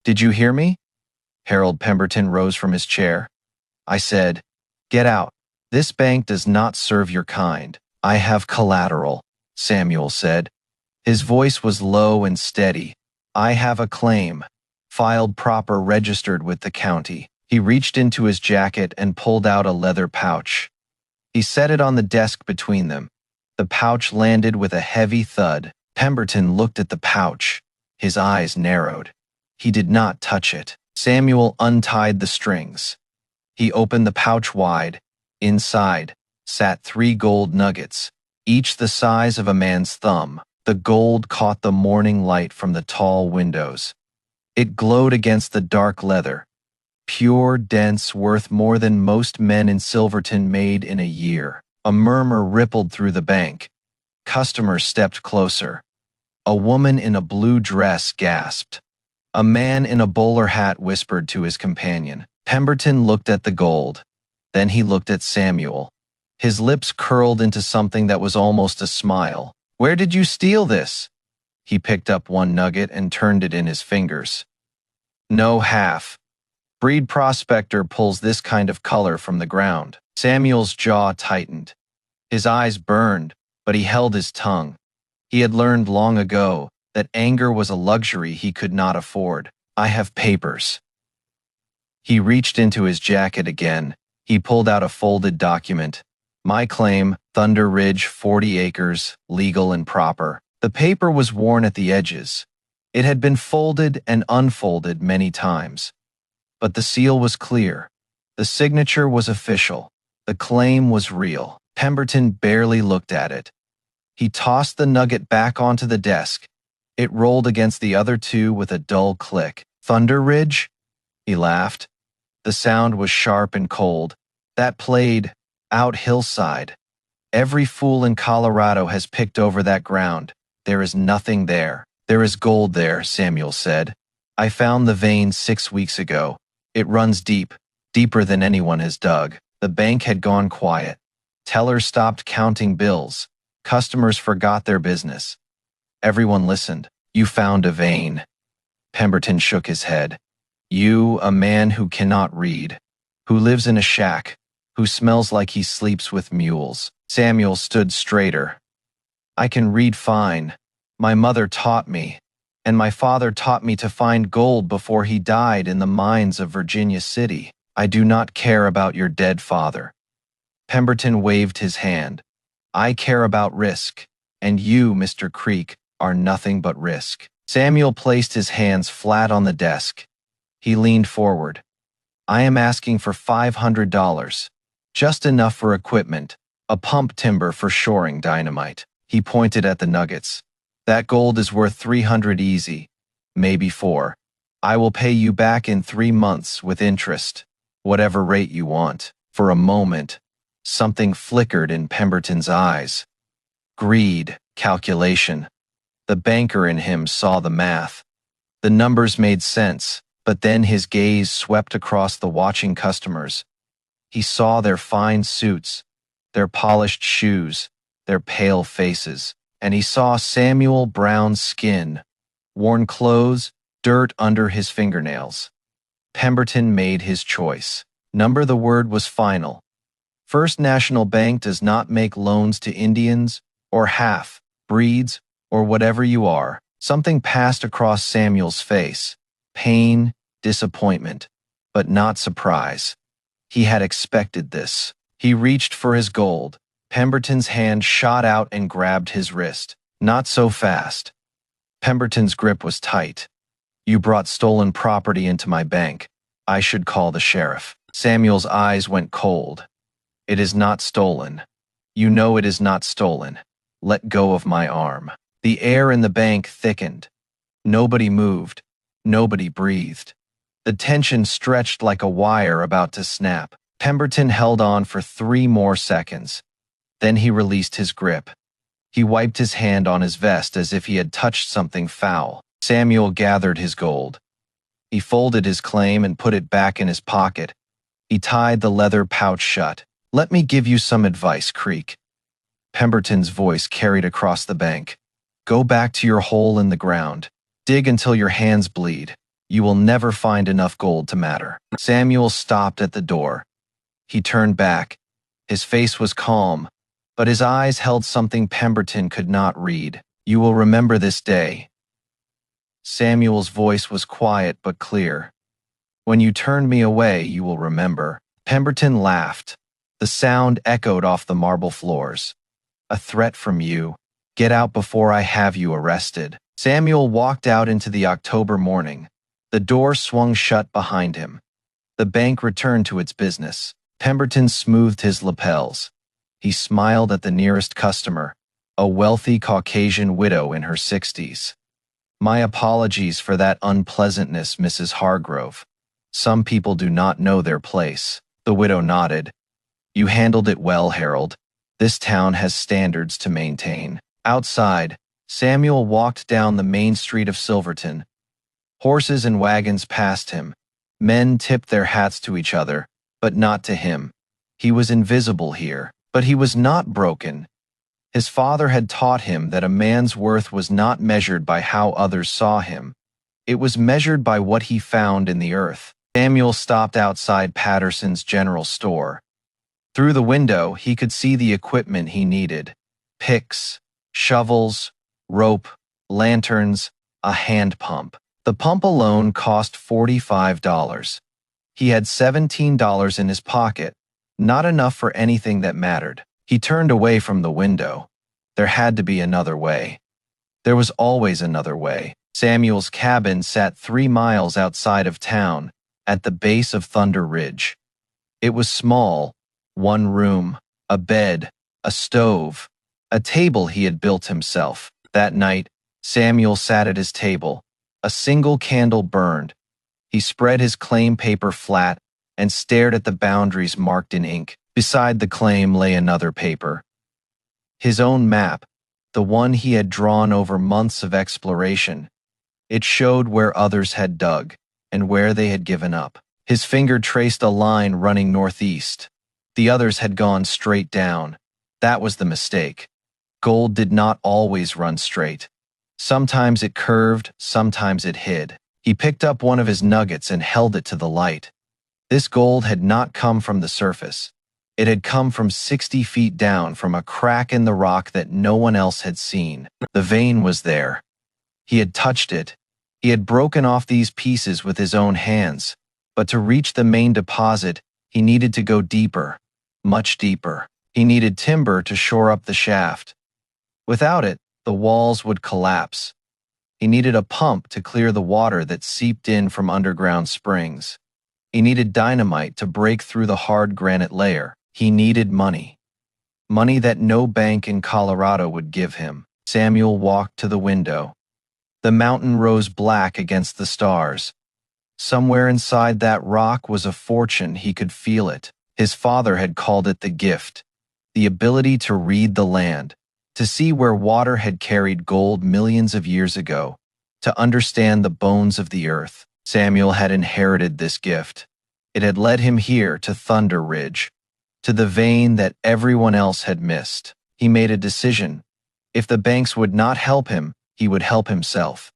Did you hear me? Harold Pemberton rose from his chair. I said, "Get out. This bank does not serve your kind." "I have collateral," Samuel said. His voice was low and steady. "I have a claim, filed proper, registered with the county." He reached into his jacket and pulled out a leather pouch. He set it on the desk between them. The pouch landed with a heavy thud. Pemberton looked at the pouch. His eyes narrowed. He did not touch it. Samuel untied the strings. He opened the pouch wide. Inside sat 3 gold nuggets, each the size of a man's thumb. The gold caught the morning light from the tall windows. It glowed against the dark leather. Pure, dense, worth more than most men in Silverton made in a year. A murmur rippled through the bank. Customers stepped closer. A woman in a blue dress gasped. A man in a bowler hat whispered to his companion. Pemberton looked at the gold. Then he looked at Samuel. His lips curled into something that was almost a smile. "Where did you steal this?" He picked up one nugget and turned it in his fingers. "No half. Breed prospector pulls this kind of color from the ground." Samuel's jaw tightened. His eyes burned, but he held his tongue. He had learned long ago that anger was a luxury he could not afford. "I have papers." He reached into his jacket again. He pulled out a folded document. "My claim, Thunder Ridge, 40 acres, legal and proper." The paper was worn at the edges. It had been folded and unfolded many times. But the seal was clear. The signature was official. The claim was real. Pemberton barely looked at it. He tossed the nugget back onto the desk. It rolled against the other 2 with a dull click. "Thunder Ridge?" He laughed. The sound was sharp and cold. "That played out hillside. Every fool in Colorado has picked over that ground. There is nothing there." "There is gold there," Samuel said. "I found the vein 6 weeks ago. It runs deep, deeper than anyone has dug." The bank had gone quiet. Tellers stopped counting bills. Customers forgot their business. Everyone listened. "You found a vein." Pemberton shook his head. "You, a man who cannot read, who lives in a shack, who smells like he sleeps with mules." Samuel stood straighter. "I can read fine. My mother taught me, and my father taught me to find gold before he died in the mines of Virginia City. I do not care about your dead father." Pemberton waved his hand. "I care about risk, and you, Mr. Creek, are nothing but risk." Samuel placed his hands flat on the desk. He leaned forward. "I am asking for $500, just enough for equipment, a pump timber for shoring dynamite." He pointed at the nuggets. "That gold is worth 300 easy, maybe 4. I will pay you back in 3 months with interest, whatever rate you want." For a moment, something flickered in Pemberton's eyes. Greed, calculation. The banker in him saw the math. The numbers made sense, but then his gaze swept across the watching customers. He saw their fine suits, their polished shoes, their pale faces, and he saw Samuel Brown's skin, worn clothes, dirt under his fingernails. Pemberton made his choice. The word was final. First National Bank does not make loans to Indians, or half-breeds, or whatever you are. Something passed across Samuel's face. Pain, disappointment, but not surprise. He had expected this. He reached for his gold. Pemberton's hand shot out and grabbed his wrist. "Not so fast." Pemberton's grip was tight. "You brought stolen property into my bank. I should call the sheriff." Samuel's eyes went cold. "It is not stolen. You know it is not stolen. Let go of my arm." The air in the bank thickened. Nobody moved. Nobody breathed. The tension stretched like a wire about to snap. Pemberton held on for 3 more seconds. Then he released his grip. He wiped his hand on his vest as if he had touched something foul. Samuel gathered his gold. He folded his claim and put it back in his pocket. He tied the leather pouch shut. "Let me give you some advice, Creek." Pemberton's voice carried across the bank. "Go back to your hole in the ground. Dig until your hands bleed. You will never find enough gold to matter." Samuel stopped at the door. He turned back. His face was calm, but his eyes held something Pemberton could not read. "You will remember this day." Samuel's voice was quiet but clear. "When you turned me away, you will remember." Pemberton laughed. The sound echoed off the marble floors. "A threat from you. Get out before I have you arrested." Samuel walked out into the October morning. The door swung shut behind him. The bank returned to its business. Pemberton smoothed his lapels. He smiled at the nearest customer, a wealthy Caucasian widow in her 60s. "My apologies for that unpleasantness, Mrs. Hargrove. Some people do not know their place." The widow nodded. "You handled it well, Harold. This town has standards to maintain." Outside, Samuel walked down the main street of Silverton. Horses and wagons passed him. Men tipped their hats to each other, but not to him. He was invisible here, but he was not broken. His father had taught him that a man's worth was not measured by how others saw him. It was measured by what he found in the earth. Samuel stopped outside Patterson's general store. Through the window, he could see the equipment he needed: picks, shovels, rope, lanterns, a hand pump. The pump alone cost $45. He had $17 in his pocket, not enough for anything that mattered. He turned away from the window. There had to be another way. There was always another way. Samuel's cabin sat 3 miles outside of town, at the base of Thunder Ridge. It was small: 1 room, a bed, a stove, a table he had built himself. That night, Samuel sat at his table. A single candle burned. He spread his claim paper flat and stared at the boundaries marked in ink. Beside the claim lay another paper. His own map, the one he had drawn over months of exploration. It showed where others had dug and where they had given up. His finger traced a line running northeast. The others had gone straight down. That was the mistake. Gold did not always run straight. Sometimes it curved, sometimes it hid. He picked up one of his nuggets and held it to the light. This gold had not come from the surface. It had come from 60 feet down, from a crack in the rock that no one else had seen. The vein was there. He had touched it. He had broken off these pieces with his own hands. But to reach the main deposit, he needed to go deeper, much deeper. He needed timber to shore up the shaft. Without it, the walls would collapse. He needed a pump to clear the water that seeped in from underground springs. He needed dynamite to break through the hard granite layer. He needed money. Money that no bank in Colorado would give him. Samuel walked to the window. The mountain rose black against the stars. Somewhere inside that rock was a fortune. He could feel it. His father had called it the gift, the ability to read the land, to see where water had carried gold millions of years ago, to understand the bones of the earth. Samuel had inherited this gift. It had led him here to Thunder Ridge, to the vein that everyone else had missed. He made a decision. If the banks would not help him, he would help himself.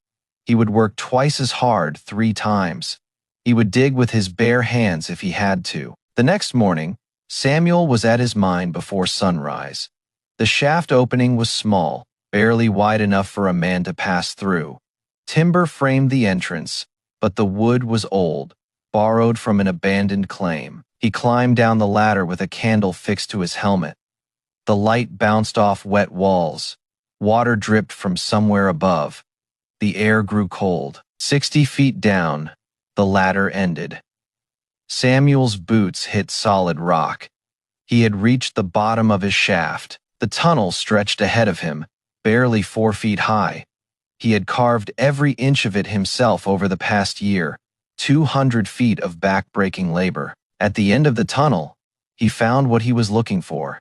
He would work twice as hard 3 times. He would dig with his bare hands if he had to. The next morning, Samuel was at his mine before sunrise. The shaft opening was small, barely wide enough for a man to pass through. Timber framed the entrance, but the wood was old, borrowed from an abandoned claim. He climbed down the ladder with a candle fixed to his helmet. The light bounced off wet walls. Water dripped from somewhere above. The air grew cold. 60 feet down, the ladder ended. Samuel's boots hit solid rock. He had reached the bottom of his shaft. The tunnel stretched ahead of him, barely 4 feet high. He had carved every inch of it himself over the past year, 200 feet of back-breaking labor. At the end of the tunnel, he found what he was looking for.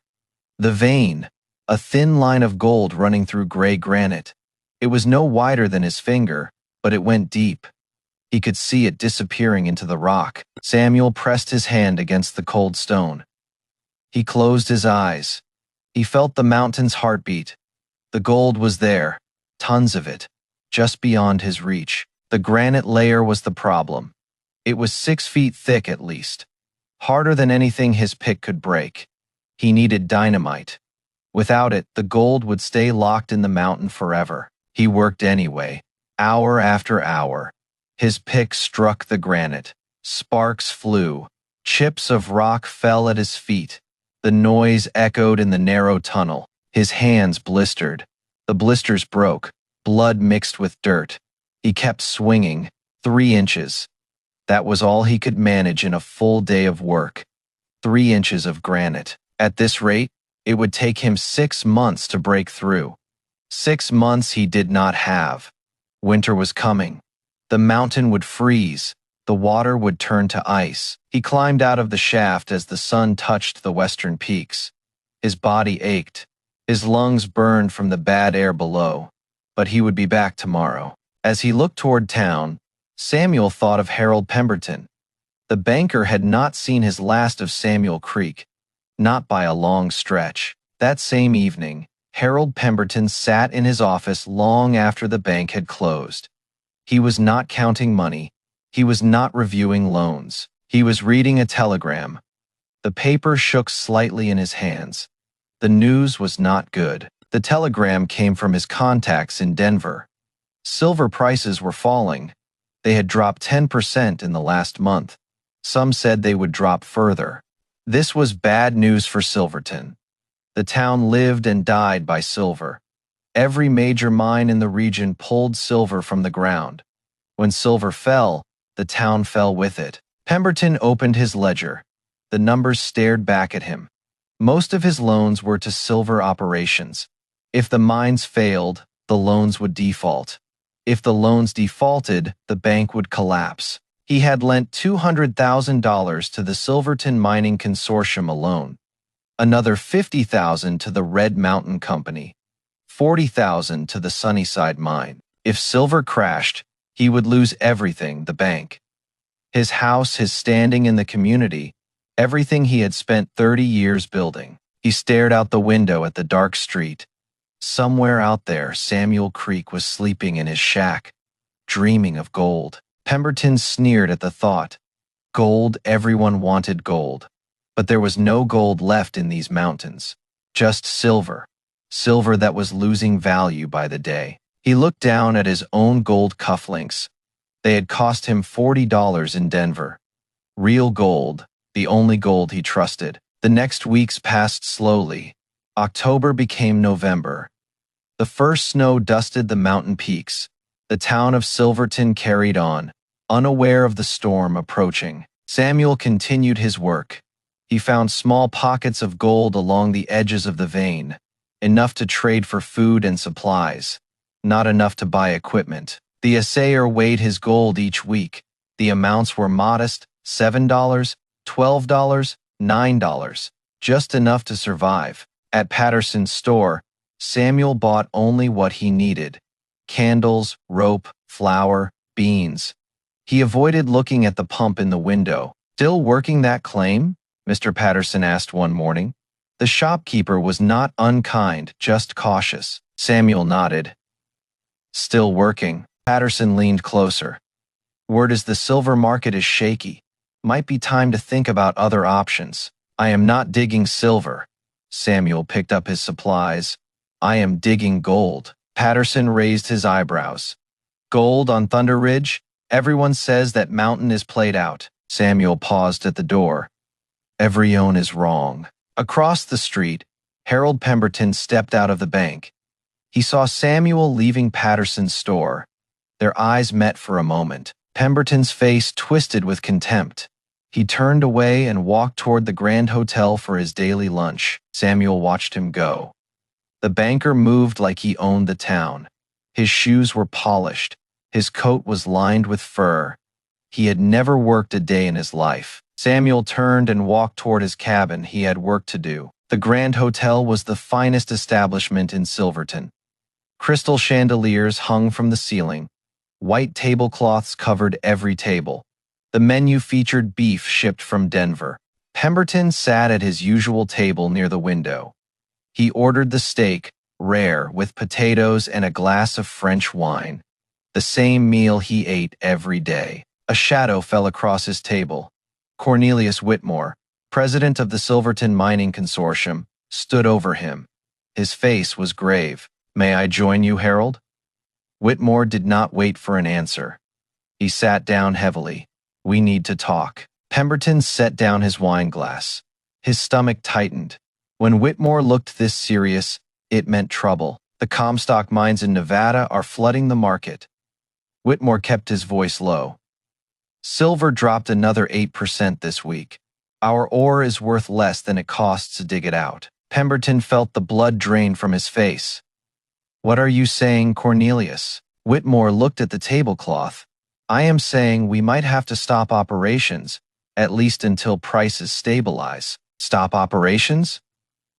The vein, a thin line of gold running through gray granite. It was no wider than his finger, but it went deep. He could see it disappearing into the rock. Samuel pressed his hand against the cold stone. He closed his eyes. He felt the mountain's heartbeat. The gold was there, tons of it, just beyond his reach. The granite layer was the problem. It was 6 feet thick at least, harder than anything his pick could break. He needed dynamite. Without it, the gold would stay locked in the mountain forever. He worked anyway, hour after hour. His pick struck the granite. Sparks flew. Chips of rock fell at his feet. The noise echoed in the narrow tunnel. His hands blistered. The blisters broke. Blood mixed with dirt. He kept swinging. 3 inches. That was all he could manage in a full day of work. 3 inches of granite. At this rate, it would take him 6 months to break through. 6 months he did not have. Winter was coming. The mountain would freeze. The water would turn to ice. He climbed out of the shaft as the sun touched the western peaks. His body ached. His lungs burned from the bad air below. But he would be back tomorrow. As he looked toward town, Samuel thought of Harold Pemberton. The banker had not seen his last of Samuel Creek, not by a long stretch. That same evening, Harold Pemberton sat in his office long after the bank had closed. He was not counting money. He was not reviewing loans. He was reading a telegram. The paper shook slightly in his hands. The news was not good. The telegram came from his contacts in Denver. Silver prices were falling. They had dropped 10% in the last month. Some said they would drop further. This was bad news for Silverton. The town lived and died by silver. Every major mine in the region pulled silver from the ground. When silver fell, the town fell with it. Pemberton opened his ledger. The numbers stared back at him. Most of his loans were to silver operations. If the mines failed, the loans would default. If the loans defaulted, the bank would collapse. He had lent $200,000 to the Silverton Mining Consortium alone, another $50,000 to the Red Mountain Company, $40,000 to the Sunnyside Mine. If silver crashed, he would lose everything, the bank, his house, his standing in the community, everything he had spent 30 years building. He stared out the window at the dark street. Somewhere out there, Samuel Creek was sleeping in his shack, dreaming of gold. Pemberton sneered at the thought. Gold, everyone wanted gold. But there was no gold left in these mountains. Just silver. Silver that was losing value by the day. He looked down at his own gold cufflinks. They had cost him $40 in Denver. Real gold, the only gold he trusted. The next weeks passed slowly. October became November. The first snow dusted the mountain peaks. The town of Silverton carried on, unaware of the storm approaching. Samuel continued his work. He found small pockets of gold along the edges of the vein, enough to trade for food and supplies, not enough to buy equipment. The assayer weighed his gold each week. The amounts were modest, $7, $12, $9, just enough to survive. At Patterson's store, Samuel bought only what he needed: candles, rope, flour, beans. He avoided looking at the pump in the window. Still working that claim? Mr. Patterson asked one morning. The shopkeeper was not unkind, just cautious. Samuel nodded. Still working. Patterson leaned closer. Word is the silver market is shaky. Might be time to think about other options. I am not digging silver. Samuel picked up his supplies. I am digging gold. Patterson raised his eyebrows. Gold on Thunder Ridge? Everyone says that mountain is played out. Samuel paused at the door. Everyone is wrong. Across the street, Harold Pemberton stepped out of the bank. He saw Samuel leaving Patterson's store. Their eyes met for a moment. Pemberton's face twisted with contempt. He turned away and walked toward the Grand Hotel for his daily lunch. Samuel watched him go. The banker moved like he owned the town. His shoes were polished. His coat was lined with fur. He had never worked a day in his life. Samuel turned and walked toward his cabin. He had work to do. The Grand Hotel was the finest establishment in Silverton. Crystal chandeliers hung from the ceiling. White tablecloths covered every table. The menu featured beef shipped from Denver. Pemberton sat at his usual table near the window. He ordered the steak, rare, with potatoes and a glass of French wine. The same meal he ate every day. A shadow fell across his table. Cornelius Whitmore, president of the Silverton Mining Consortium, stood over him. His face was grave. "May I join you, Harold?" Whitmore did not wait for an answer. He sat down heavily. "We need to talk." Pemberton set down his wine glass. His stomach tightened. When Whitmore looked this serious, it meant trouble. "The Comstock mines in Nevada are flooding the market." Whitmore kept his voice low. "Silver dropped another 8% this week. Our ore is worth less than it costs to dig it out." Pemberton felt the blood drain from his face. "What are you saying, Cornelius?" Whitmore looked at the tablecloth. "I am saying we might have to stop operations, at least until prices stabilize." "Stop operations?"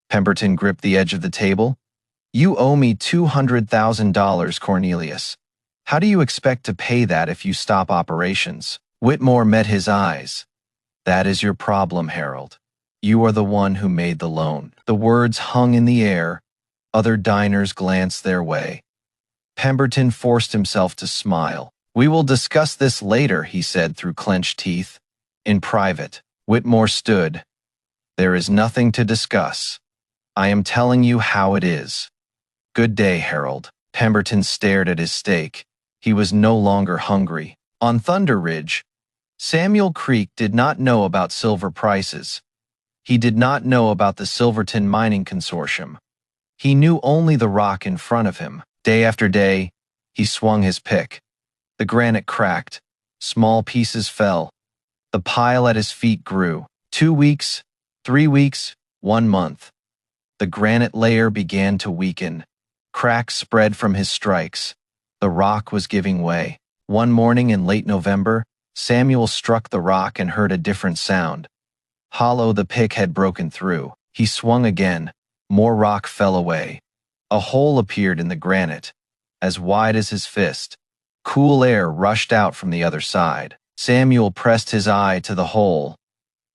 Pemberton gripped the edge of the table. "You owe me $200,000, Cornelius. How do you expect to pay that if you stop operations?" Whitmore met his eyes. "That is your problem, Harold. You are the one who made the loan." The words hung in the air. Other diners glanced their way. Pemberton forced himself to smile. "We will discuss this later," he said through clenched teeth. "In private." Whitmore stood. "There is nothing to discuss. I am telling you how it is." "Good day, Harold." Pemberton stared at his steak. He was no longer hungry. On Thunder Ridge, Samuel Creek did not know about silver prices. He did not know about the Silverton Mining Consortium. He knew only the rock in front of him. Day after day, he swung his pick. The granite cracked. Small pieces fell. The pile at his feet grew. 2 weeks, 3 weeks, 1 month. The granite layer began to weaken. Cracks spread from his strikes. The rock was giving way. One morning in late November, Samuel struck the rock and heard a different sound. Hollow, the pick had broken through. He swung again. More rock fell away. A hole appeared in the granite, as wide as his fist. Cool air rushed out from the other side. Samuel pressed his eye to the hole.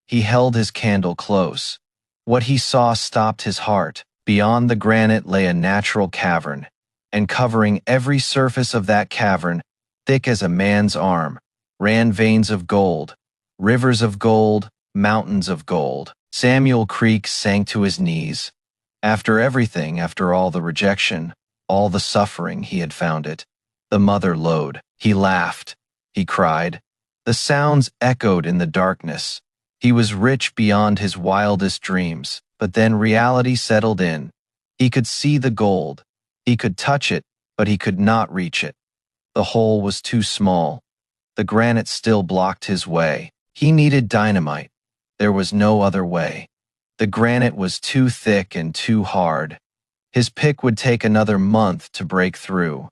He held his candle close. What he saw stopped his heart. Beyond the granite lay a natural cavern, and covering every surface of that cavern, thick as a man's arm, ran veins of gold, rivers of gold, mountains of gold. Samuel Creek sank to his knees. After everything, after all the rejection, all the suffering, he had found it. The mother lode. He laughed. He cried. The sounds echoed in the darkness. He was rich beyond his wildest dreams, but then reality settled in. He could see the gold. He could touch it, but he could not reach it. The hole was too small. The granite still blocked his way. He needed dynamite. There was no other way. The granite was too thick and too hard. His pick would take another month to break through.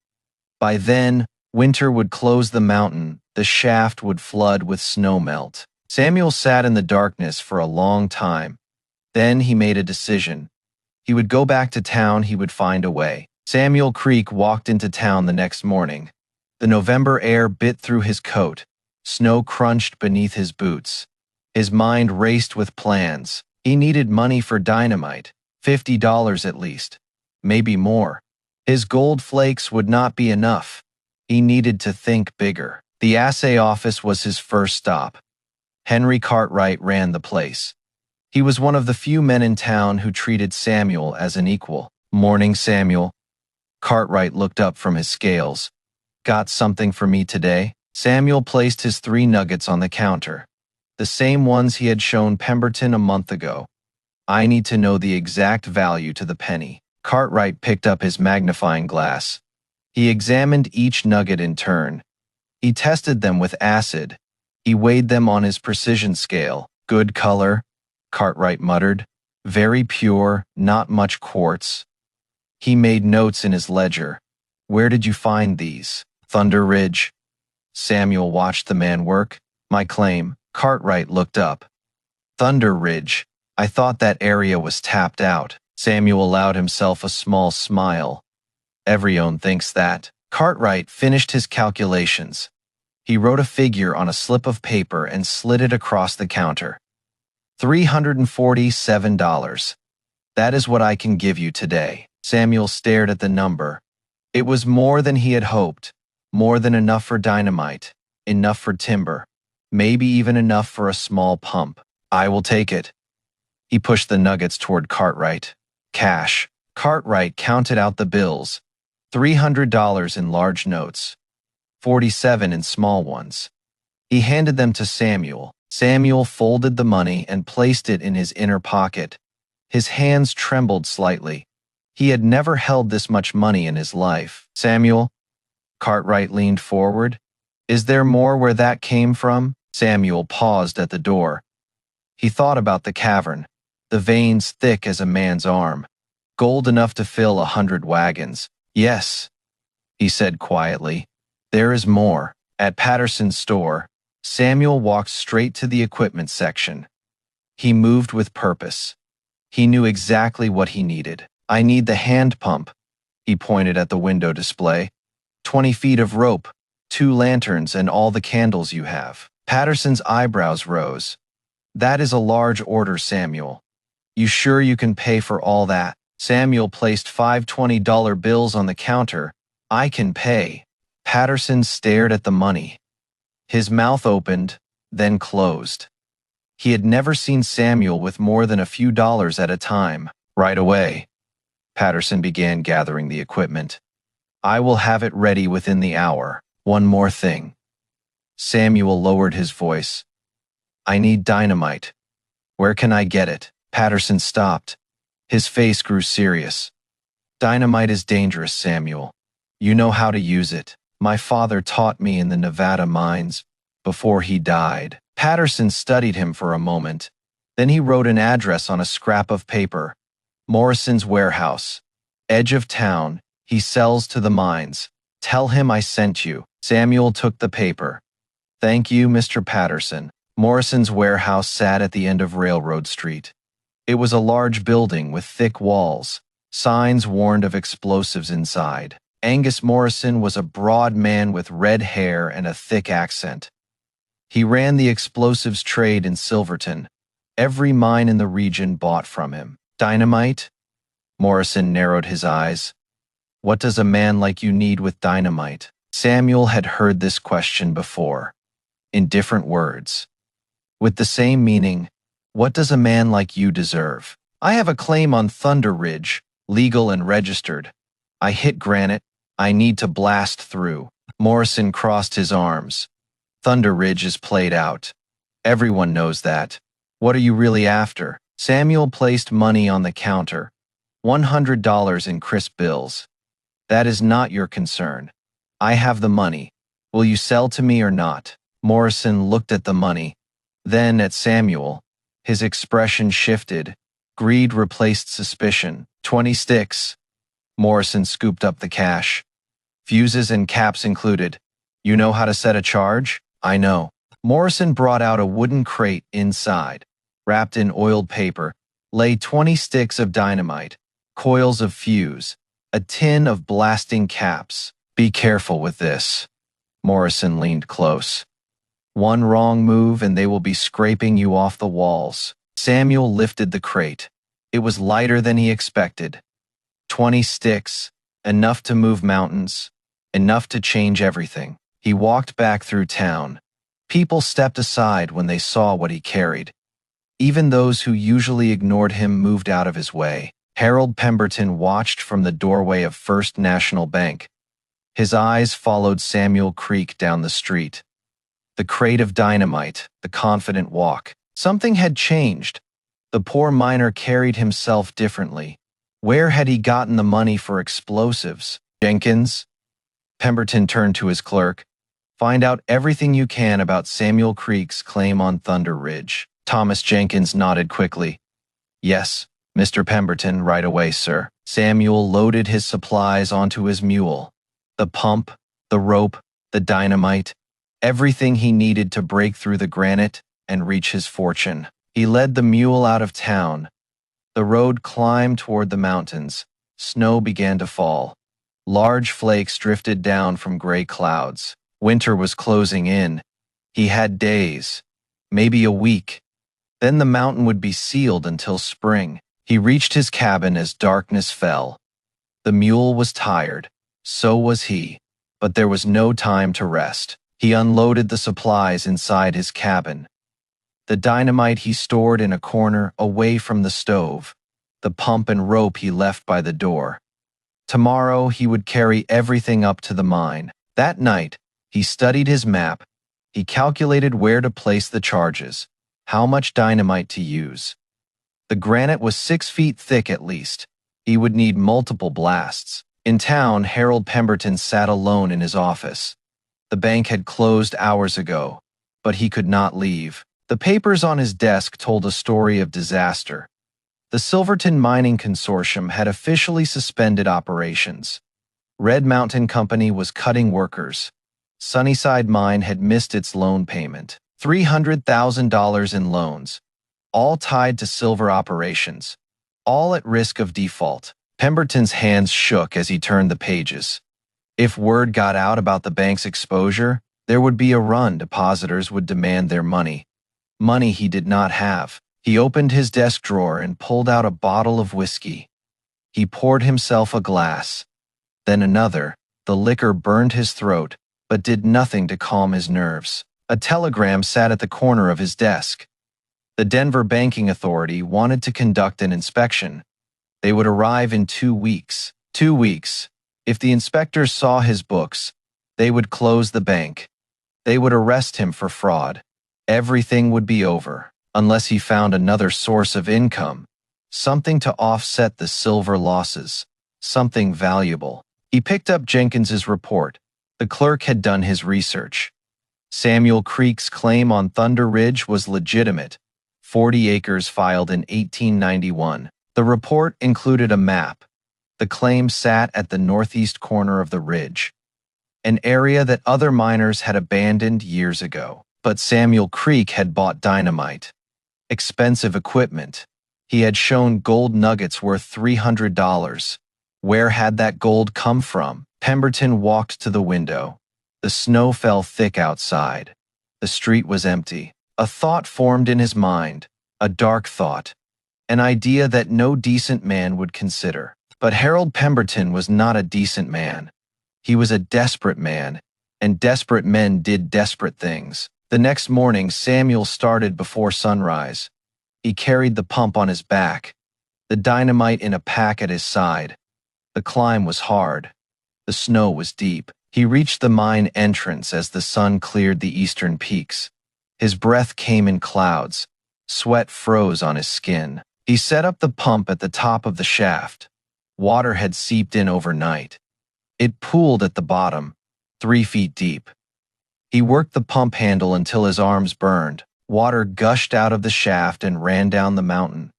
By then, winter would close the mountain, the shaft would flood with snowmelt. Samuel sat in the darkness for a long time. Then he made a decision. He would go back to town, he would find a way. Samuel Creek walked into town the next morning. The November air bit through his coat. Snow crunched beneath his boots. His mind raced with plans. He needed money for dynamite, $50 at least, maybe more. His gold flakes would not be enough. He needed to think bigger. The assay office was his first stop. Henry Cartwright ran the place. He was one of the few men in town who treated Samuel as an equal. "Morning, Samuel." Cartwright looked up from his scales. "Got something for me today?" Samuel placed his 3 nuggets on the counter. The same ones he had shown Pemberton a month ago. "I need to know the exact value to the penny." Cartwright picked up his magnifying glass. He examined each nugget in turn. He tested them with acid. He weighed them on his precision scale. "Good color," Cartwright muttered. "Very pure, not much quartz." He made notes in his ledger. "Where did you find these?" "Thunder Ridge." Samuel watched the man work. "My claim." Cartwright looked up. "Thunder Ridge. I thought that area was tapped out." Samuel allowed himself a small smile. "Everyone thinks that." Cartwright finished his calculations. He wrote a figure on a slip of paper and slid it across the counter. $347. "That is what I can give you today." Samuel stared at the number. It was more than he had hoped, More than enough for dynamite, enough for timber, maybe even enough for a small pump. I will take it. He pushed the nuggets toward Cartwright. Cash. Cartwright counted out the bills. $300 in large notes, 47 in small ones. He handed them to Samuel. Samuel folded the money and placed it in his inner pocket. His hands trembled slightly. He had never held this much money in his life. Samuel? Cartwright leaned forward. Is there more where that came from? Samuel paused at the door. He thought about the cavern, the veins thick as a man's arm, gold enough to fill 100 wagons. Yes, he said quietly. There is more. At Patterson's store, Samuel walked straight to the equipment section. He moved with purpose. He knew exactly what he needed. I need the hand pump. He pointed at the window display. 20 feet of rope, 2 lanterns, and all the candles you have. Patterson's eyebrows rose. That is a large order, Samuel. You sure you can pay for all that? Samuel placed 5 $20 bills on the counter. I can pay. Patterson stared at the money. His mouth opened, then closed. He had never seen Samuel with more than a few dollars at a time. Right away, Patterson began gathering the equipment. I will have it ready within the hour. One more thing. Samuel lowered his voice. I need dynamite. Where can I get it? Patterson stopped. His face grew serious. Dynamite is dangerous, Samuel. You know how to use it. My father taught me in the Nevada mines before he died. Patterson studied him for a moment. Then he wrote an address on a scrap of paper. Morrison's warehouse. Edge of town. He sells to the mines. Tell him I sent you. Samuel took the paper. Thank you, Mr. Patterson. Morrison's warehouse sat at the end of Railroad Street. It was a large building with thick walls. Signs warned of explosives inside. Angus Morrison was a broad man with red hair and a thick accent. He ran the explosives trade in Silverton. Every mine in the region bought from him. Dynamite? Morrison narrowed his eyes. What does a man like you need with dynamite? Samuel had heard this question before, in different words. With the same meaning, what does a man like you deserve? I have a claim on Thunder Ridge, legal and registered. I hit granite. I need to blast through. Morrison crossed his arms. Thunder Ridge is played out. Everyone knows that. What are you really after? Samuel placed money on the counter. $100 in crisp bills. That is not your concern. I have the money. Will you sell to me or not? Morrison looked at the money, then at Samuel. His expression shifted. Greed replaced suspicion. 20 sticks. Morrison scooped up the cash. Fuses and caps included. You know how to set a charge? I know. Morrison brought out a wooden crate inside. Wrapped in oiled paper, lay 20 sticks of dynamite, coils of fuse, a tin of blasting caps. Be careful with this. Morrison leaned close. One wrong move and they will be scraping you off the walls. Samuel lifted the crate. It was lighter than he expected. 20 sticks, enough to move mountains, enough to change everything. He walked back through town. People stepped aside when they saw what he carried. Even those who usually ignored him moved out of his way. Harold Pemberton watched from the doorway of First National Bank. His eyes followed Samuel Creek down the street. The crate of dynamite, the confident walk. Something had changed. The poor miner carried himself differently. Where had he gotten the money for explosives? Jenkins? Pemberton turned to his clerk. Find out everything you can about Samuel Creek's claim on Thunder Ridge. Thomas Jenkins nodded quickly. Yes, Mr. Pemberton, right away, sir. Samuel loaded his supplies onto his mule. The pump, the rope, the dynamite, everything he needed to break through the granite and reach his fortune. He led the mule out of town. The road climbed toward the mountains. Snow began to fall. Large flakes drifted down from gray clouds. Winter was closing in. He had days, maybe a week. Then the mountain would be sealed until spring. He reached his cabin as darkness fell. The mule was tired. So was he. But there was no time to rest. He unloaded the supplies inside his cabin. The dynamite he stored in a corner away from the stove. The pump and rope he left by the door. Tomorrow he would carry everything up to the mine. That night, he studied his map. He calculated where to place the charges, how much dynamite to use. The granite was 6 feet thick at least. He would need multiple blasts. In town, Harold Pemberton sat alone in his office. The bank had closed hours ago, but he could not leave. The papers on his desk told a story of disaster. The Silverton Mining Consortium had officially suspended operations. Red Mountain Company was cutting workers. Sunnyside Mine had missed its loan payment. $300,000 in loans, all tied to silver operations, all at risk of default. Pemberton's hands shook as he turned the pages. If word got out about the bank's exposure, there would be a run. Depositors would demand their money. Money he did not have. He opened his desk drawer and pulled out a bottle of whiskey. He poured himself a glass, then another. The liquor burned his throat, but did nothing to calm his nerves. A telegram sat at the corner of his desk. The Denver Banking Authority wanted to conduct an inspection. They would arrive in 2 weeks. 2 weeks. If the inspectors saw his books, they would close the bank. They would arrest him for fraud. Everything would be over, unless he found another source of income, something to offset the silver losses, something valuable. He picked up Jenkins's report. The clerk had done his research. Samuel Creek's claim on Thunder Ridge was legitimate. 40 acres filed in 1891. The report included a map. The claim sat at the northeast corner of the ridge, an area that other miners had abandoned years ago. But Samuel Creek had bought dynamite, expensive equipment. He had shown gold nuggets worth $300. Where had that gold come from? Pemberton walked to the window. The snow fell thick outside. The street was empty. A thought formed in his mind, a dark thought, an idea that no decent man would consider. But Harold Pemberton was not a decent man. He was a desperate man, and desperate men did desperate things. The next morning, Samuel started before sunrise. He carried the pump on his back, the dynamite in a pack at his side. The climb was hard. The snow was deep. He reached the mine entrance as the sun cleared the eastern peaks. His breath came in clouds. Sweat froze on his skin. He set up the pump at the top of the shaft. Water had seeped in overnight. It pooled at the bottom, 3 feet deep. He worked the pump handle until his arms burned. Water gushed out of the shaft and ran down the mountain.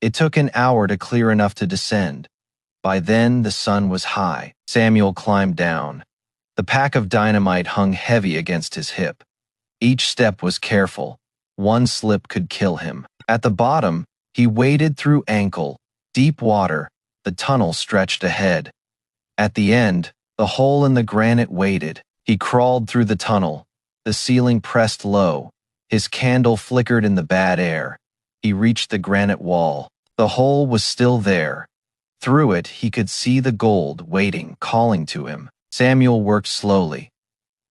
It took an hour to clear enough to descend. By then, the sun was high. Samuel climbed down. The pack of dynamite hung heavy against his hip. Each step was careful. One slip could kill him. At the bottom, he waded through ankle-deep water. The tunnel stretched ahead. At the end, the hole in the granite waited. He crawled through the tunnel. The ceiling pressed low. His candle flickered in the bad air. He reached the granite wall. The hole was still there. Through it, he could see the gold waiting, calling to him. Samuel worked slowly.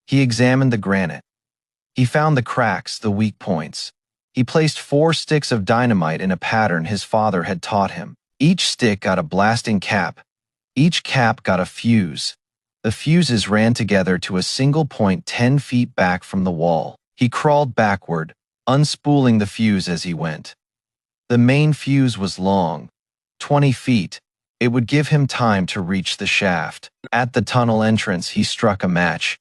He examined the granite. He found the cracks, the weak points. He placed 4 sticks of dynamite in a pattern his father had taught him. Each stick got a blasting cap. Each cap got a fuse. The fuses ran together to a single point 10 feet back from the wall. He crawled backward, unspooling the fuse as he went. The main fuse was long, 20 feet. It would give him time to reach the shaft. At the tunnel entrance, he struck a match.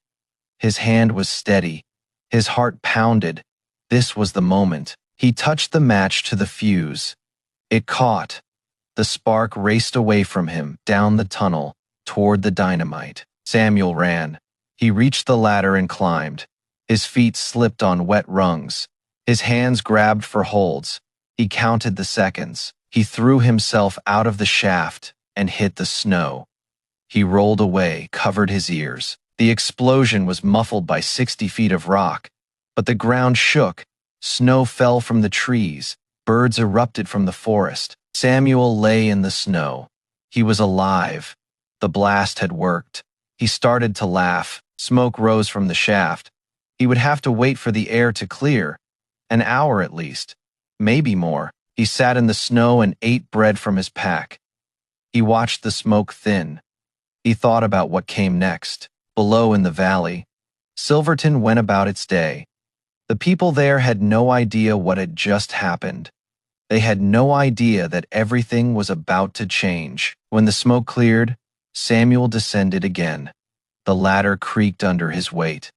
His hand was steady. His heart pounded. This was the moment. He touched the match to the fuse. It caught. The spark raced away from him, down the tunnel, toward the dynamite. Samuel ran. He reached the ladder and climbed. His feet slipped on wet rungs. His hands grabbed for holds. He counted the seconds. He threw himself out of the shaft and hit the snow. He rolled away, covered his ears. The explosion was muffled by 60 feet of rock, but the ground shook. Snow fell from the trees. Birds erupted from the forest. Samuel lay in the snow. He was alive. The blast had worked. He started to laugh. Smoke rose from the shaft. He would have to wait for the air to clear. An hour at least. Maybe more. He sat in the snow and ate bread from his pack. He watched the smoke thin. He thought about what came next. Below in the valley, Silverton went about its day. The people there had no idea what had just happened. They had no idea that everything was about to change. When the smoke cleared, Samuel descended again. The ladder creaked under his weight.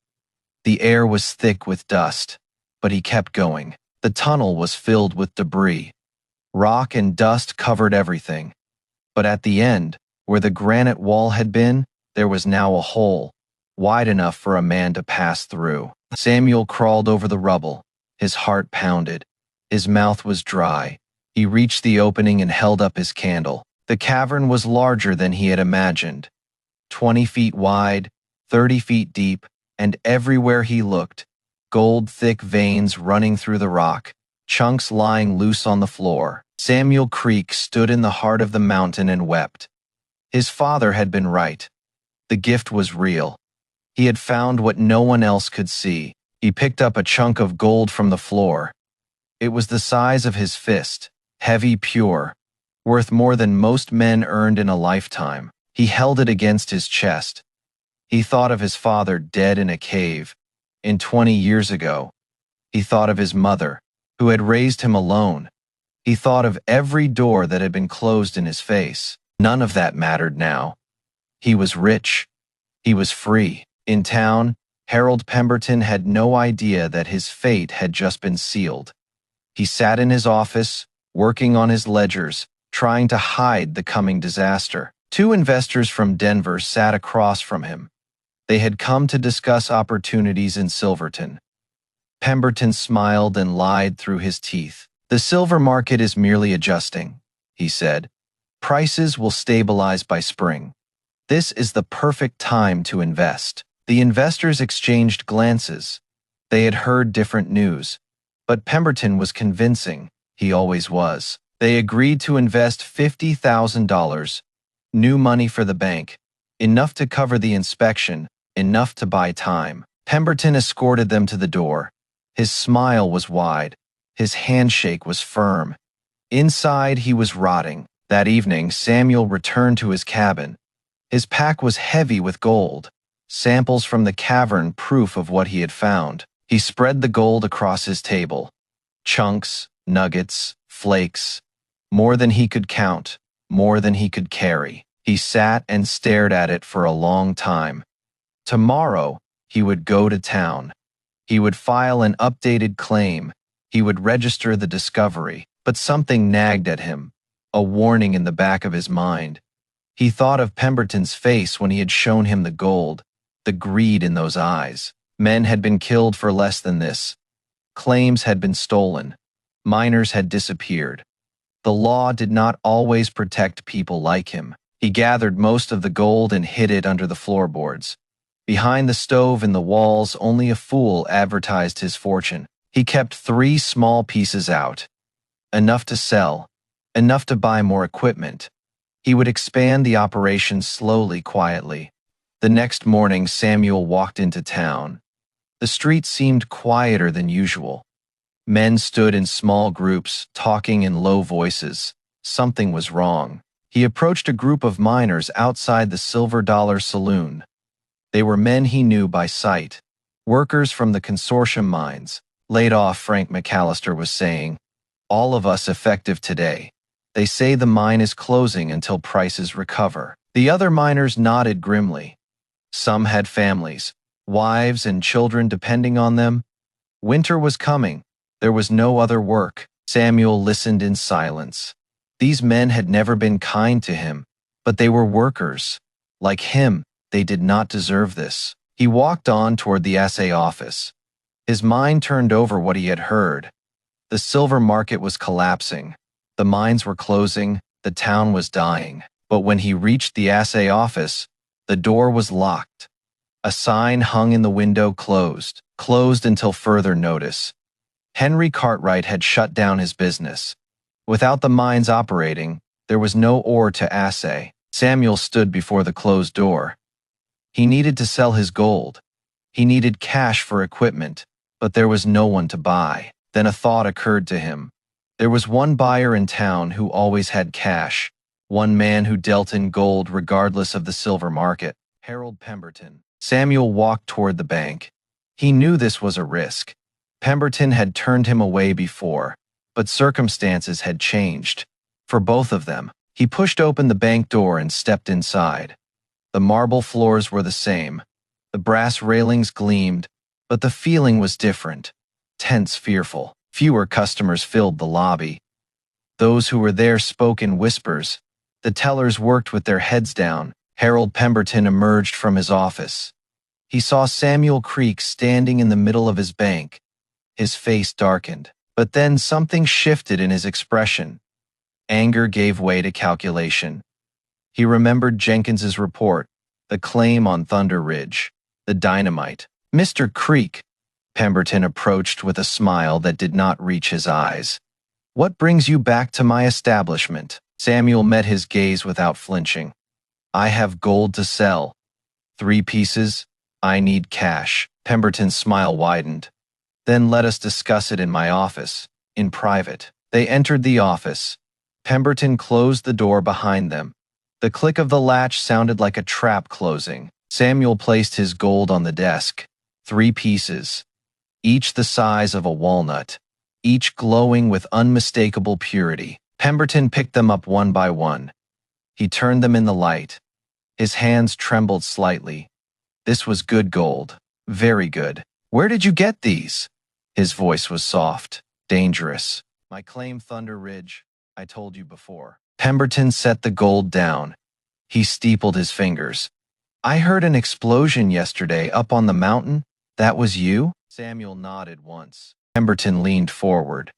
The air was thick with dust, but he kept going. The tunnel was filled with debris. Rock and dust covered everything. But at the end, where the granite wall had been, there was now a hole, wide enough for a man to pass through. Samuel crawled over the rubble. His heart pounded. His mouth was dry. He reached the opening and held up his candle. The cavern was larger than he had imagined. 20 feet wide, 30 feet deep, and everywhere he looked, gold-thick veins running through the rock, chunks lying loose on the floor. Samuel Creek stood in the heart of the mountain and wept. His father had been right. The gift was real. He had found what no one else could see. He picked up a chunk of gold from the floor. It was the size of his fist, heavy, pure, worth more than most men earned in a lifetime. He held it against his chest. He thought of his father dead in a cave, 20 years ago. He thought of his mother, who had raised him alone. He thought of every door that had been closed in his face. None of that mattered now. He was rich. He was free. In town, Harold Pemberton had no idea that his fate had just been sealed. He sat in his office, working on his ledgers, trying to hide the coming disaster. 2 investors from Denver sat across from him. They had come to discuss opportunities in Silverton. Pemberton smiled and lied through his teeth. "The silver market is merely adjusting," he said. "Prices will stabilize by spring. This is the perfect time to invest." The investors exchanged glances. They had heard different news, but Pemberton was convincing. He always was. They agreed to invest $50,000, new money for the bank, enough to cover the inspection, enough to buy time. Pemberton escorted them to the door. His smile was wide. His handshake was firm. Inside, he was rotting. That evening, Samuel returned to his cabin. His pack was heavy with gold, samples from the cavern, proof of what he had found. He spread the gold across his table. Chunks, nuggets, flakes, more than he could count, more than he could carry. He sat and stared at it for a long time. Tomorrow, he would go to town. He would file an updated claim. He would register the discovery. But something nagged at him, a warning in the back of his mind. He thought of Pemberton's face when he had shown him the gold, the greed in those eyes. Men had been killed for less than this. Claims had been stolen. Miners had disappeared. The law did not always protect people like him. He gathered most of the gold and hid it under the floorboards. Behind the stove in the walls, only a fool advertised his fortune. He kept 3 small pieces out. Enough to sell, enough to buy more equipment. He would expand the operation slowly, quietly. The next morning, Samuel walked into town. The street seemed quieter than usual. Men stood in small groups, talking in low voices. Something was wrong. He approached a group of miners outside the Silver Dollar Saloon. They were men he knew by sight. Workers from the consortium mines. "Laid off," Frank McAllister was saying. "All of us effective today. They say the mine is closing until prices recover." The other miners nodded grimly. Some had families, wives and children depending on them. Winter was coming. There was no other work. Samuel listened in silence. These men had never been kind to him, but they were workers. Like him, they did not deserve this. He walked on toward the assay office. His mind turned over what he had heard. The silver market was collapsing. The mines were closing. The town was dying. But when he reached the assay office, the door was locked. A sign hung in the window, closed until further notice. Henry Cartwright had shut down his business. Without the mines operating, there was no ore to assay. Samuel stood before the closed door. He needed to sell his gold. He needed cash for equipment, but there was no one to buy. Then a thought occurred to him. There was one buyer in town who always had cash, one man who dealt in gold regardless of the silver market. Harold Pemberton. Samuel walked toward the bank. He knew this was a risk. Pemberton had turned him away before, but circumstances had changed. For both of them, he pushed open the bank door and stepped inside. The marble floors were the same. The brass railings gleamed, but the feeling was different. Tense, fearful. Fewer customers filled the lobby. Those who were there spoke in whispers. The tellers worked with their heads down. Harold Pemberton emerged from his office. He saw Samuel Creek standing in the middle of his bank. His face darkened, but then something shifted in his expression. Anger gave way to calculation. He remembered Jenkins's report, the claim on Thunder Ridge, the dynamite. Mr. Creek, Pemberton approached with a smile that did not reach his eyes. What brings you back to my establishment? Samuel met his gaze without flinching. I have gold to sell. 3 pieces. I need cash. Pemberton's smile widened. Then let us discuss it in my office, in private. They entered the office. Pemberton closed the door behind them. The click of the latch sounded like a trap closing. Samuel placed his gold on the desk. 3 pieces, each the size of a walnut, each glowing with unmistakable purity. Pemberton picked them up one by one. He turned them in the light. His hands trembled slightly. This was good gold. Very good. Where did you get these? His voice was soft, dangerous. My claim, Thunder Ridge, I told you before. Pemberton set the gold down. He steepled his fingers. I heard an explosion yesterday up on the mountain. That was you? Samuel nodded once. Pemberton leaned forward.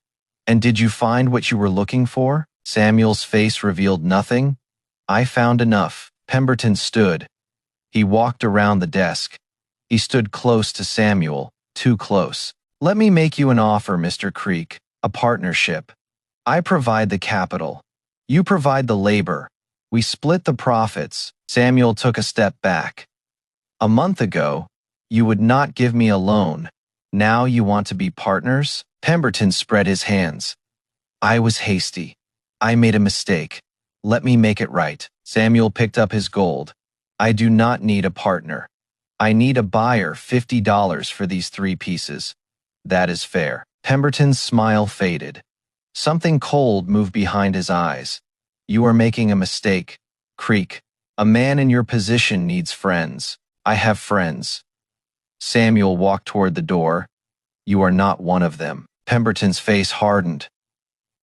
And did you find what you were looking for? Samuel's face revealed nothing. I found enough. Pemberton stood. He walked around the desk. He stood close to Samuel, too close. Let me make you an offer, Mr. Creek, a partnership. I provide the capital. You provide the labor. We split the profits. Samuel took a step back. A month ago, you would not give me a loan. Now you want to be partners? Pemberton spread his hands. I was hasty. I made a mistake. Let me make it right. Samuel picked up his gold. I do not need a partner. I need a buyer. $50 for these 3 pieces. That is fair. Pemberton's smile faded. Something cold moved behind his eyes. You are making a mistake, Creek. A man in your position needs friends. I have friends. Samuel walked toward the door. You are not one of them. Pemberton's face hardened.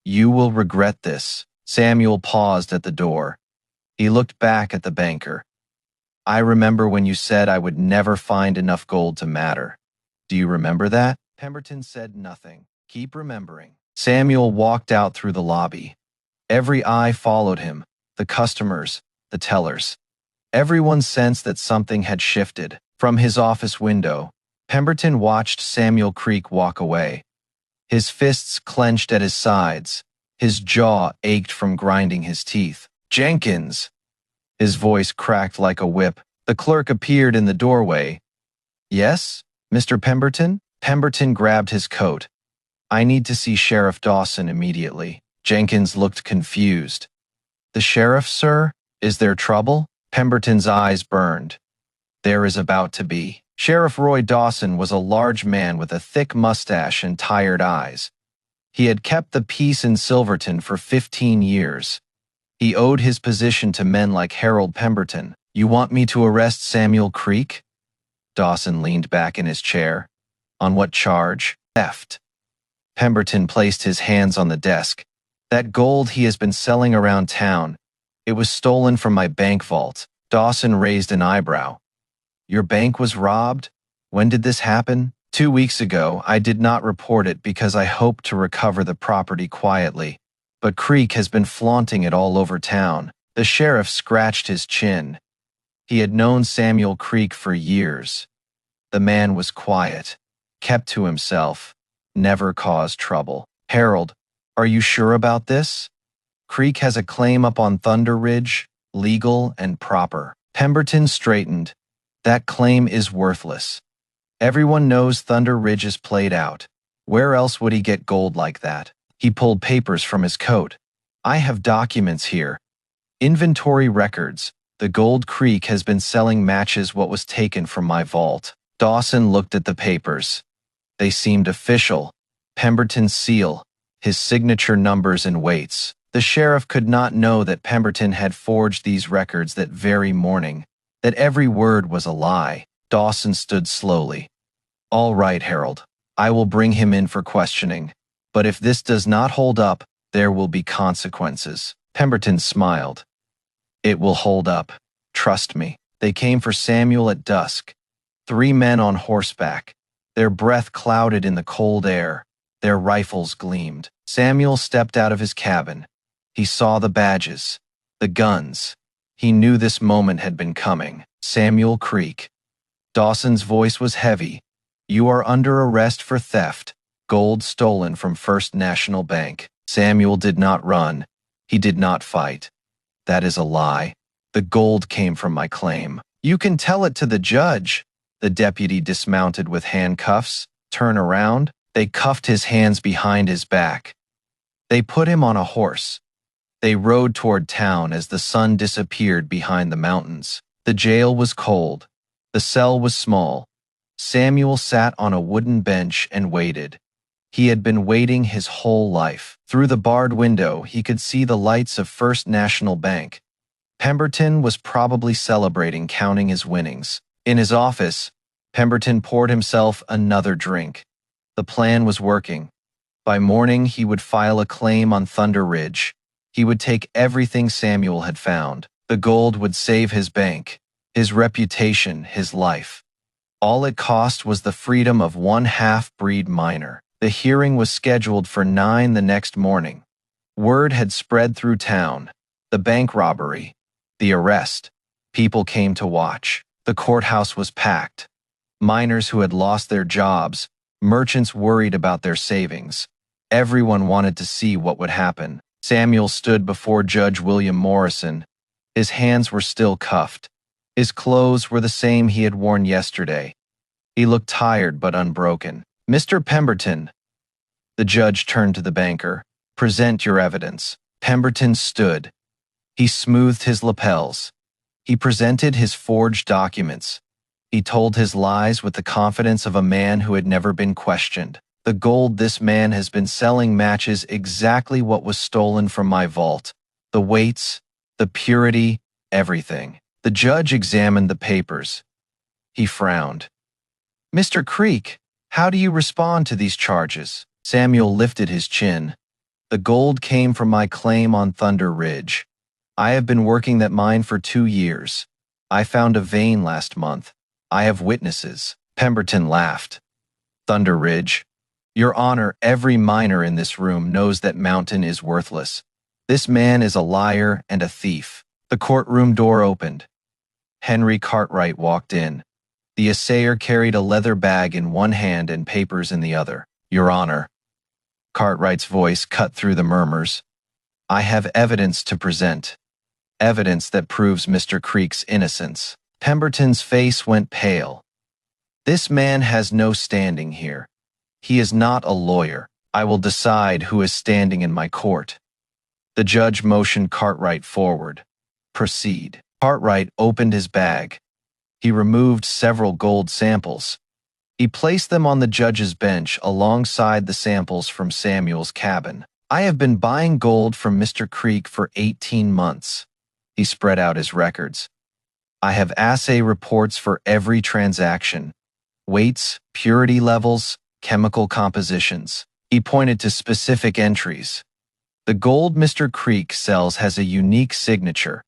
You will regret this. Samuel paused at the door. He looked back at the banker. I remember when you said I would never find enough gold to matter. Do you remember that? Pemberton said nothing. Keep remembering. Samuel walked out through the lobby. Every eye followed him, the customers, the tellers. Everyone sensed that something had shifted. From his office window, Pemberton watched Samuel Creek walk away. His fists clenched at his sides. His jaw ached from grinding his teeth. Jenkins! His voice cracked like a whip. The clerk appeared in the doorway. Yes, Mr. Pemberton? Pemberton grabbed his coat. I need to see Sheriff Dawson immediately. Jenkins looked confused. The sheriff, sir? Is there trouble? Pemberton's eyes burned. There is about to be. Sheriff Roy Dawson was a large man with a thick mustache and tired eyes. He had kept the peace in Silverton for 15 years. He owed his position to men like Harold Pemberton. You want me to arrest Samuel Creek? Dawson leaned back in his chair. On what charge? Theft. Pemberton placed his hands on the desk. That gold he has been selling around town. It was stolen from my bank vault. Dawson raised an eyebrow. Your bank was robbed? When did this happen? 2 weeks ago. I did not report it because I hoped to recover the property quietly. But Creek has been flaunting it all over town. The sheriff scratched his chin. He had known Samuel Creek for years. The man was quiet, kept to himself, never caused trouble. Harold, are you sure about this? Creek has a claim up on Thunder Ridge, legal and proper. Pemberton straightened. That claim is worthless. Everyone knows Thunder Ridge is played out. Where else would he get gold like that? He pulled papers from his coat. I have documents here. Inventory records. The Gold Creek has been selling matches what was taken from my vault. Dawson looked at the papers. They seemed official. Pemberton's seal, his signature numbers and weights. The sheriff could not know that Pemberton had forged these records that very morning, that every word was a lie. Dawson stood slowly. All right, Harold. I will bring him in for questioning. But if this does not hold up, there will be consequences. Pemberton smiled. It will hold up. Trust me. They came for Samuel at dusk. 3 men on horseback. Their breath clouded in the cold air. Their rifles gleamed. Samuel stepped out of his cabin. He saw the badges, the guns. He knew this moment had been coming. Samuel Creek. Dawson's voice was heavy. You are under arrest for theft. Gold stolen from First National Bank. Samuel did not run. He did not fight. That is a lie. The gold came from my claim. You can tell it to the judge. The deputy dismounted with handcuffs. Turn around. They cuffed his hands behind his back. They put him on a horse. They rode toward town as the sun disappeared behind the mountains. The jail was cold. The cell was small. Samuel sat on a wooden bench and waited. He had been waiting his whole life. Through the barred window, he could see the lights of First National Bank. Pemberton was probably celebrating, counting his winnings. In his office, Pemberton poured himself another drink. The plan was working. By morning, he would file a claim on Thunder Ridge. He would take everything Samuel had found. The gold would save his bank, his reputation, his life. All it cost was the freedom of one half-breed miner. The hearing was scheduled for 9 the next morning. Word had spread through town. The bank robbery, the arrest. People came to watch. The courthouse was packed. Miners who had lost their jobs, merchants worried about their savings. Everyone wanted to see what would happen. Samuel stood before Judge William Morrison. His hands were still cuffed. His clothes were the same he had worn yesterday. He looked tired but unbroken. Mr. Pemberton. The judge turned to the banker. Present your evidence. Pemberton stood. He smoothed his lapels. He presented his forged documents. He told his lies with the confidence of a man who had never been questioned. The gold this man has been selling matches exactly what was stolen from my vault. The weights, the purity, everything. The judge examined the papers. He frowned. Mr. Creek, how do you respond to these charges? Samuel lifted his chin. The gold came from my claim on Thunder Ridge. I have been working that mine for 2 years. I found a vein last month. I have witnesses. Pemberton laughed. Thunder Ridge. Your Honor, every miner in this room knows that mountain is worthless. This man is a liar and a thief. The courtroom door opened. Henry Cartwright walked in. The assayer carried a leather bag in one hand and papers in the other. Your Honor. Cartwright's voice cut through the murmurs. I have evidence to present. Evidence that proves Mr. Creek's innocence. Pemberton's face went pale. This man has no standing here. He is not a lawyer. I will decide who is standing in my court. The judge motioned Cartwright forward. Proceed. Cartwright opened his bag. He removed several gold samples. He placed them on the judge's bench alongside the samples from Samuel's cabin. I have been buying gold from Mr. Creek for 18 months. He spread out his records. I have assay reports for every transaction. Weights, purity levels, chemical compositions. He pointed to specific entries. The gold Mr. Creek sells has a unique signature.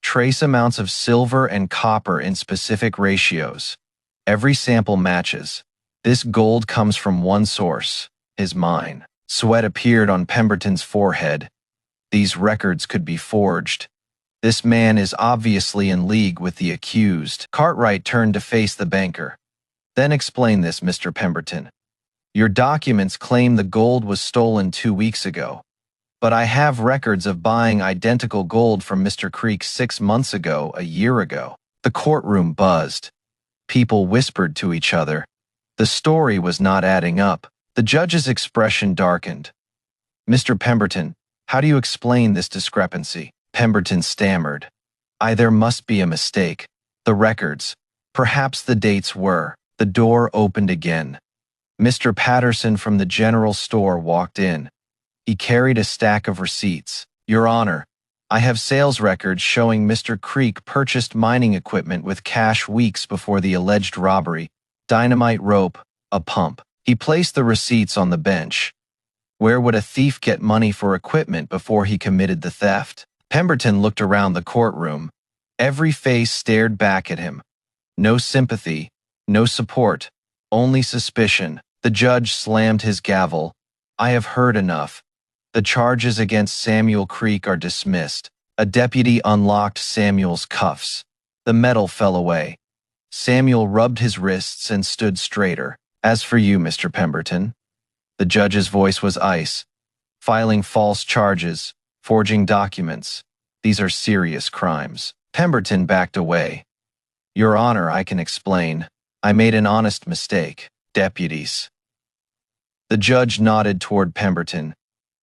Trace amounts of silver and copper in specific ratios. Every sample matches. This gold comes from one source, his mine. Sweat appeared on Pemberton's forehead. These records could be forged. This man is obviously in league with the accused. Cartwright turned to face the banker. Then explain this, Mr. Pemberton. Your documents claim the gold was stolen 2 weeks ago. But I have records of buying identical gold from Mr. Creek 6 months ago, a year ago. The courtroom buzzed. People whispered to each other. The story was not adding up. The judge's expression darkened. "Mr. Pemberton, how do you explain this discrepancy?" Pemberton stammered. There must be a mistake. The records. Perhaps the dates were." The door opened again. Mr. Patterson from the general store walked in. He carried a stack of receipts. "Your Honor, I have sales records showing Mr. Creek purchased mining equipment with cash weeks before the alleged robbery. Dynamite rope, a pump." He placed the receipts on the bench. Where would a thief get money for equipment before he committed the theft? Pemberton looked around the courtroom. Every face stared back at him. No sympathy, no support, only suspicion. The judge slammed his gavel. "I have heard enough. The charges against Samuel Creek are dismissed." A deputy unlocked Samuel's cuffs. The metal fell away. Samuel rubbed his wrists and stood straighter. "As for you, Mr. Pemberton." The judge's voice was ice. "Filing false charges, forging documents. These are serious crimes." Pemberton backed away. "Your Honor, I can explain. I made an honest mistake." Deputies. The judge nodded toward Pemberton.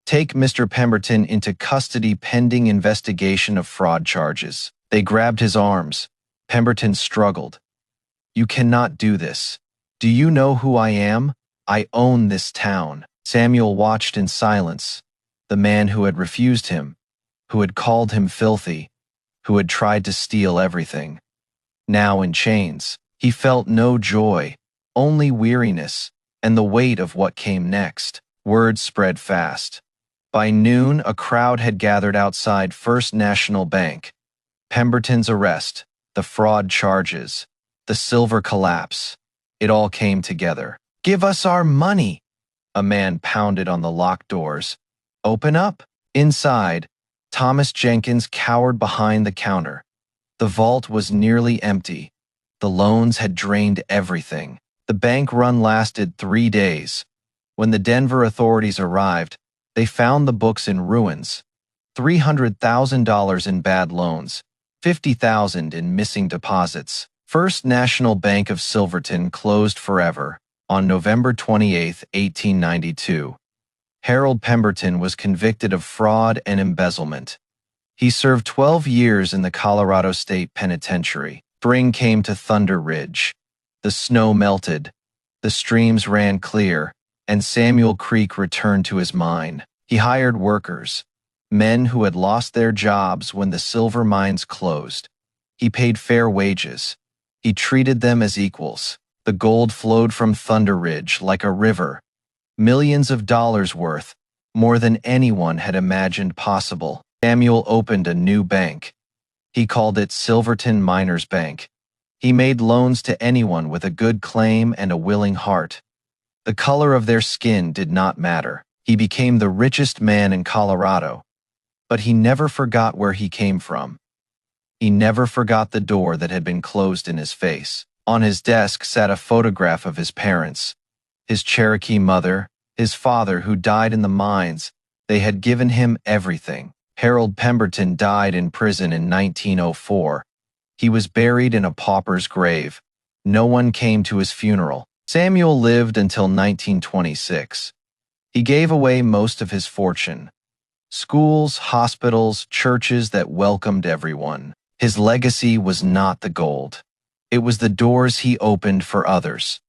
"Take Mr. Pemberton into custody pending investigation of fraud charges." They grabbed his arms. Pemberton struggled. "You cannot do this. Do you know who I am? I own this town." Samuel watched in silence. The man who had refused him, who had called him filthy, who had tried to steal everything. Now in chains, he felt no joy, only weariness, and the weight of what came next. Word spread fast. By noon, a crowd had gathered outside First National Bank. Pemberton's arrest, the fraud charges, the silver collapse. It all came together. "Give us our money!" A man pounded on the locked doors. "Open up!" Inside, Thomas Jenkins cowered behind the counter. The vault was nearly empty. The loans had drained everything. The bank run lasted 3 days. When the Denver authorities arrived, they found the books in ruins. $300,000 in bad loans, $50,000 in missing deposits. First National Bank of Silverton closed forever on November 28, 1892. Harold Pemberton was convicted of fraud and embezzlement. He served 12 years in the Colorado State Penitentiary. Spring came to Thunder Ridge. The snow melted, the streams ran clear, and Samuel Creek returned to his mine. He hired workers, men who had lost their jobs when the silver mines closed. He paid fair wages. He treated them as equals. The gold flowed from Thunder Ridge like a river, millions of dollars worth, more than anyone had imagined possible. Samuel opened a new bank. He called it Silverton Miners Bank. He made loans to anyone with a good claim and a willing heart. The color of their skin did not matter. He became the richest man in Colorado. But he never forgot where he came from. He never forgot the door that had been closed in his face. On his desk sat a photograph of his parents, his Cherokee mother, his father who died in the mines. They had given him everything. Harold Pemberton died in prison in 1904. He was buried in a pauper's grave. No one came to his funeral. Samuel lived until 1926. He gave away most of his fortune. Schools, hospitals, churches that welcomed everyone. His legacy was not the gold. It was the doors he opened for others,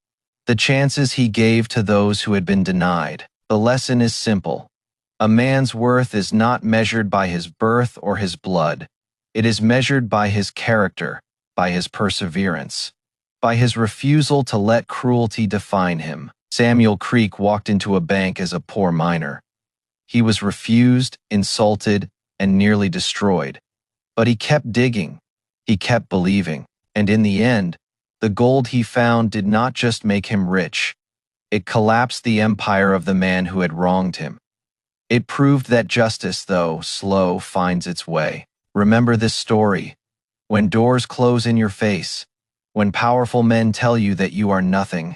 the chances he gave to those who had been denied. The lesson is simple. A man's worth is not measured by his birth or his blood. It is measured by his character, by his perseverance, by his refusal to let cruelty define him. Samuel Creek walked into a bank as a poor miner. He was refused, insulted, and nearly destroyed. But he kept digging. He kept believing. And in the end, the gold he found did not just make him rich. It collapsed the empire of the man who had wronged him. It proved that justice, though slow, finds its way. Remember this story. When doors close in your face, when powerful men tell you that you are nothing,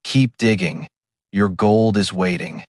keep digging. Your gold is waiting.